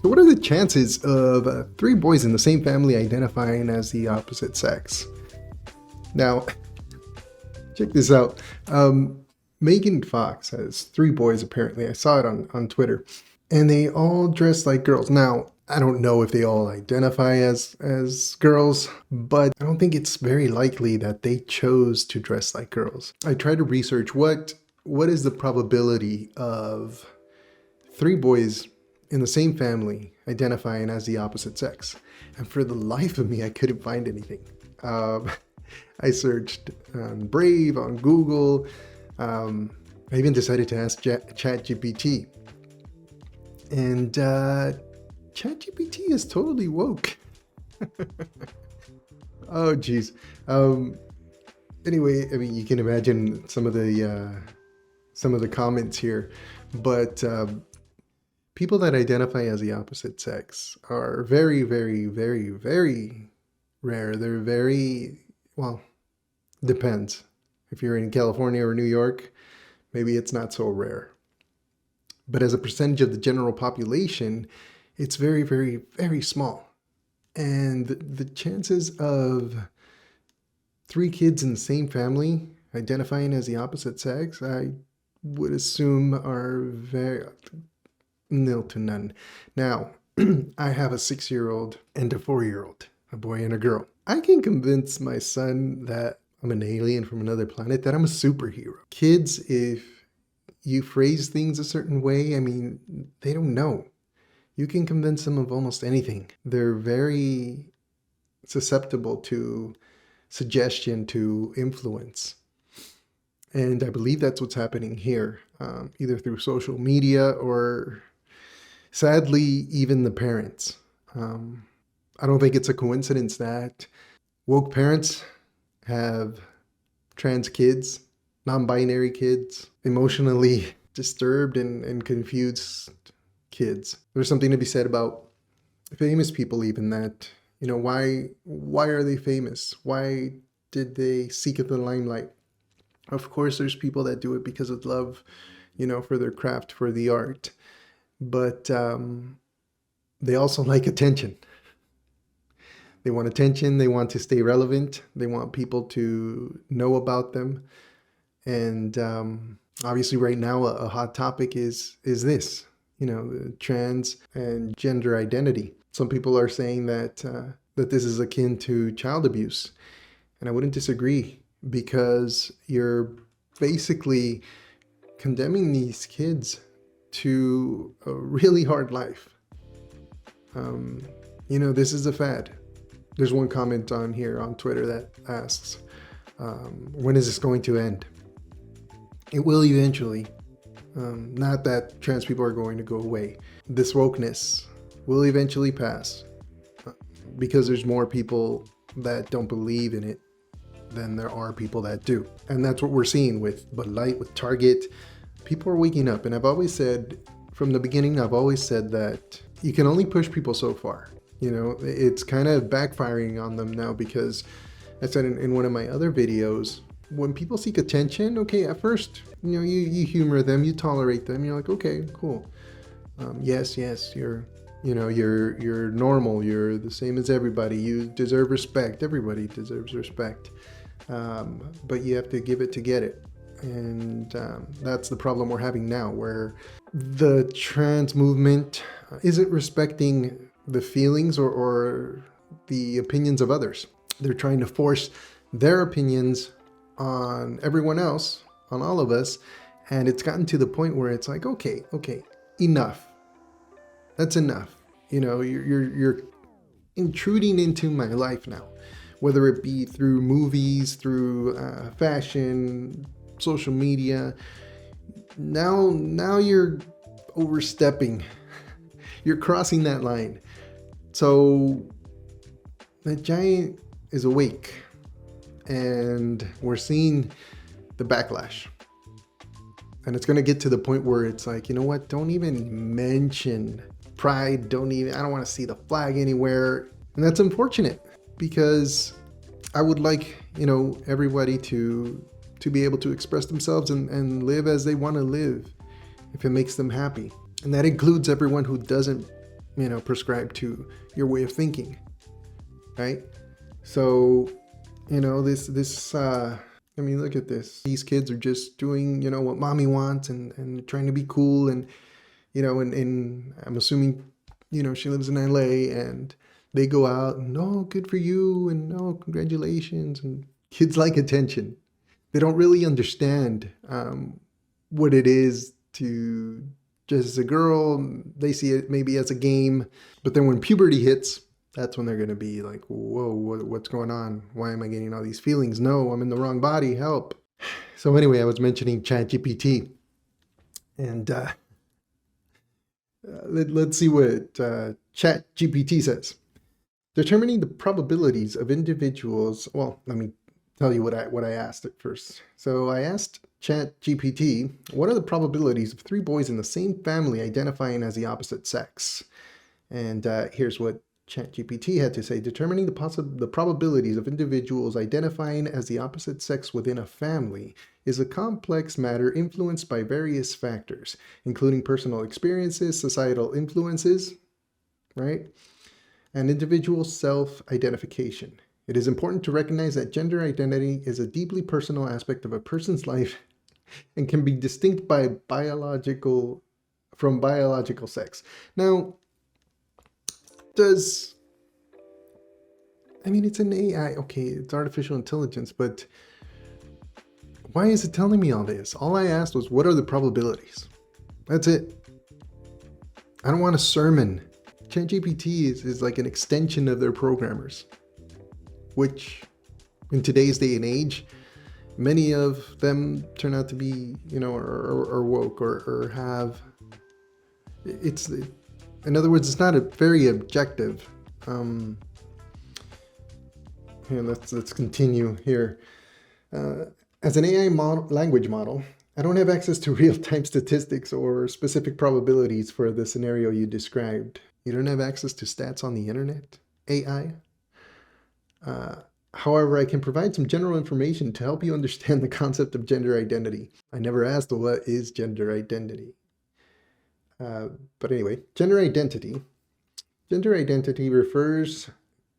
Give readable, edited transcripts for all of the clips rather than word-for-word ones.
So what are the chances of three boys in the same family identifying as the opposite sex? Now, check this out. Megan Fox has three boys, apparently. I saw it on Twitter. And they all dress like girls. Now, I don't know if they all identify as girls, but I don't think it's very likely that they chose to dress like girls. I tried to research what is the probability of three boys in the same family identifying as the opposite sex. And for the life of me, I couldn't find anything. I searched on Brave, on Google. I even decided to ask ChatGPT. And ChatGPT is totally woke. Oh, geez. Anyway, I mean, you can imagine some of the comments here, but people that identify as the opposite sex are very, very, very, very rare. They're very, well, depends. If you're in California or New York, maybe it's not so rare. But as a percentage of the general population, it's very, very, very small. And the chances of three kids in the same family identifying as the opposite sex, I would assume are very nil to none. Now, I have a 6-year-old and a 4-year-old, a boy and a girl. I can convince my son that I'm an alien from another planet, that I'm a superhero. Kids, if you phrase things a certain way, I mean, they don't know. You can convince them of almost anything. They're very susceptible to suggestion, to influence. And I believe that's what's happening here, either through social media or, sadly, even the parents. I don't think it's a coincidence that woke parents have trans kids, non-binary kids, emotionally disturbed and confused kids. There's something to be said about famous people even that, you know, why are they famous? Why did they seek the limelight? Of course, there's people that do it because of love, you know, for their craft, for the art. But they also like attention. They want attention. They want to stay relevant. They want people to know about them. And obviously right now a hot topic is this, you know, the trans and gender identity. Some people are saying that this is akin to child abuse. And I wouldn't disagree, because you're basically condemning these kids to a really hard life. You know, this is a fad. There's one comment on here on Twitter that asks, when is this going to end? It will eventually. Not that trans people are going to go away. This wokeness will eventually pass, because there's more people that don't believe in it than there are people that do. And that's what we're seeing with Bud Light, with Target. People are waking up. And I've always said, from the beginning, I've always said that you can only push people so far. You know, it's kind of backfiring on them now, because I said in one of my other videos, when people seek attention, okay, at first, you know, you humor them, you tolerate them, you're like, okay, cool. Yes, you're normal, you're the same as everybody, you deserve respect, everybody deserves respect. But you have to give it to get it. And that's the problem we're having now, where the trans movement isn't respecting the feelings or the opinions of others. They're trying to force their opinions on everyone else, on all of us, and it's gotten to the point where it's like, okay, enough. That's enough. You know, you're intruding into my life now, whether it be through movies, through fashion, social media. Now you're overstepping. You're crossing that line. So the giant is awake, and we're seeing the backlash. And it's going to get to the point where it's like, you know what? Don't even mention pride. I don't want to see the flag anywhere. And that's unfortunate, because I would like, you know, everybody to be able to express themselves and live as they want to live, if it makes them happy. And that includes everyone who doesn't prescribed to your way of thinking, right? So, look at this. These kids are just doing, what mommy wants, and trying to be cool. And, and I'm assuming, she lives in LA, and they go out and, oh, good for you. And, oh, congratulations. And kids like attention. They don't really understand what it is to just as a girl. They see it maybe as a game. But then when puberty hits, that's when they're going to be like, whoa, what's going on? Why am I getting all these feelings? No, I'm in the wrong body. Help. So anyway, I was mentioning ChatGPT. And let's see what ChatGPT says. Determining the probabilities of individuals. Well, let me tell you what I asked at first. So I asked ChatGPT, what are the probabilities of three boys in the same family identifying as the opposite sex? And here's what ChatGPT had to say. Determining the probabilities of individuals identifying as the opposite sex within a family is a complex matter influenced by various factors, including personal experiences, societal influences, right, and individual self-identification. It is important to recognize that gender identity is a deeply personal aspect of a person's life and can be distinct from biological sex. Now, it's an AI, okay, it's artificial intelligence, but why is it telling me all this? All I asked was, what are the probabilities? That's it. I don't want a sermon. ChatGPT is like an extension of their programmers, which in today's day and age, many of them turn out to be, are woke or have, in other words, it's not a very objective. Let's continue here. As an AI language model, I don't have access to real-time statistics or specific probabilities for the scenario you described. You don't have access to stats on the internet, AI? However, I can provide some general information to help you understand the concept of gender identity. I never asked what is gender identity. But anyway, gender identity. Gender identity refers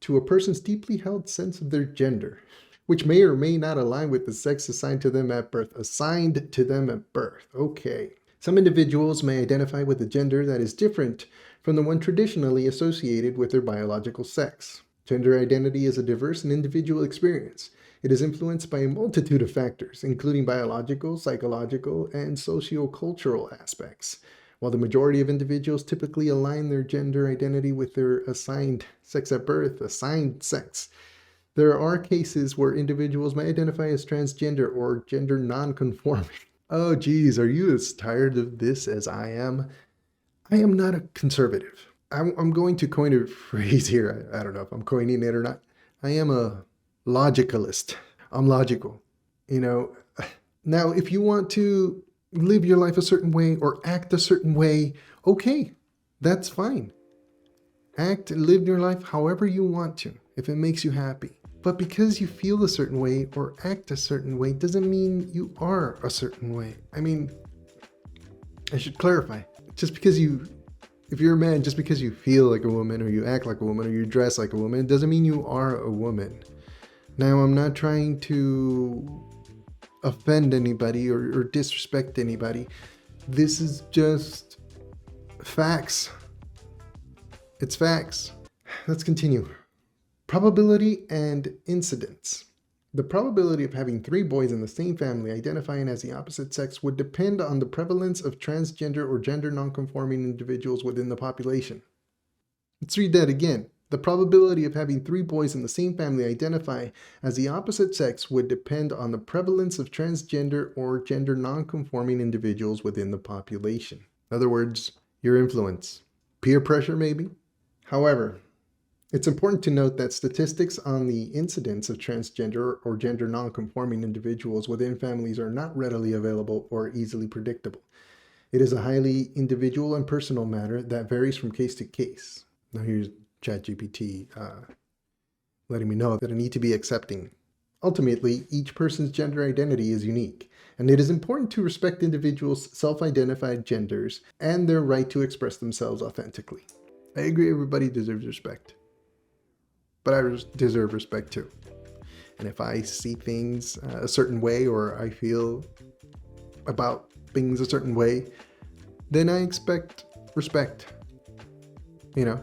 to a person's deeply held sense of their gender, which may or may not align with the sex assigned to them at birth. Assigned to them at birth. Okay. Some individuals may identify with a gender that is different from the one traditionally associated with their biological sex. Gender identity is a diverse and individual experience. It is influenced by a multitude of factors, including biological, psychological, and socio-cultural aspects. While the majority of individuals typically align their gender identity with their assigned sex at birth, assigned sex, there are cases where individuals may identify as transgender or gender non-conforming. Oh geez, are you as tired of this as I am? I am not a conservative. I'm going to coin a phrase here. I don't know if I'm coining it or not. I am a logicalist. I'm logical. Now if you want to live your life a certain way or act a certain way, okay, that's fine. Live your life however you want to, if it makes you happy. But because you feel a certain way or act a certain way doesn't mean you are a certain way. I should clarify. If you're a man, just because you feel like a woman or you act like a woman or you dress like a woman, it doesn't mean you are a woman. Now, I'm not trying to offend anybody or disrespect anybody. This is just facts. It's facts. Let's continue. Probability and incidence. The probability of having three boys in the same family identifying as the opposite sex would depend on the prevalence of transgender or gender nonconforming individuals within the population. Let's read that again. The probability of having three boys in the same family identify as the opposite sex would depend on the prevalence of transgender or gender nonconforming individuals within the population. In other words, your influence. Peer pressure, maybe? However, it's important to note that statistics on the incidence of transgender or gender nonconforming individuals within families are not readily available or easily predictable. It is a highly individual and personal matter that varies from case to case. Now here's ChatGPT letting me know that I need to be accepting. Ultimately, each person's gender identity is unique, and it is important to respect individuals' self-identified genders and their right to express themselves authentically. I agree everybody deserves respect, but I deserve respect too. And if I see things a certain way, or I feel about things a certain way, then I expect respect. You know,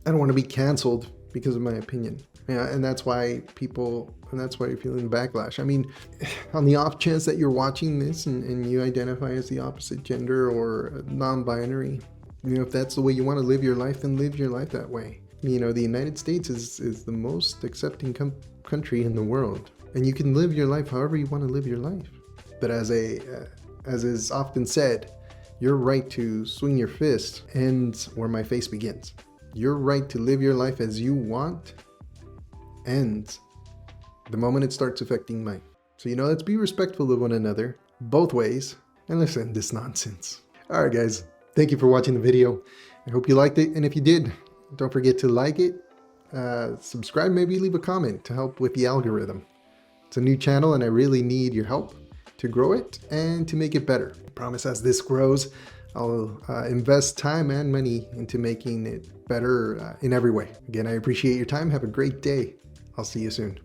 I don't want to be canceled because of my opinion. Yeah, and that's why you're feeling backlash. I mean, on the off chance that you're watching this and you identify as the opposite gender or non-binary, if that's the way you want to live your life, then live your life that way. The United States is the most accepting country in the world, and you can live your life however you want to live your life. But as is often said, your right to swing your fist ends where my face begins. Your right to live your life as you want ends the moment it starts affecting mine. So, let's be respectful of one another, both ways, and let's end this nonsense. All right, guys. Thank you for watching the video. I hope you liked it. And if you did, don't forget to like it, subscribe, maybe leave a comment to help with the algorithm. It's a new channel and I really need your help to grow it and to make it better. I promise as this grows, I'll invest time and money into making it better in every way. Again, I appreciate your time. Have a great day. I'll see you soon.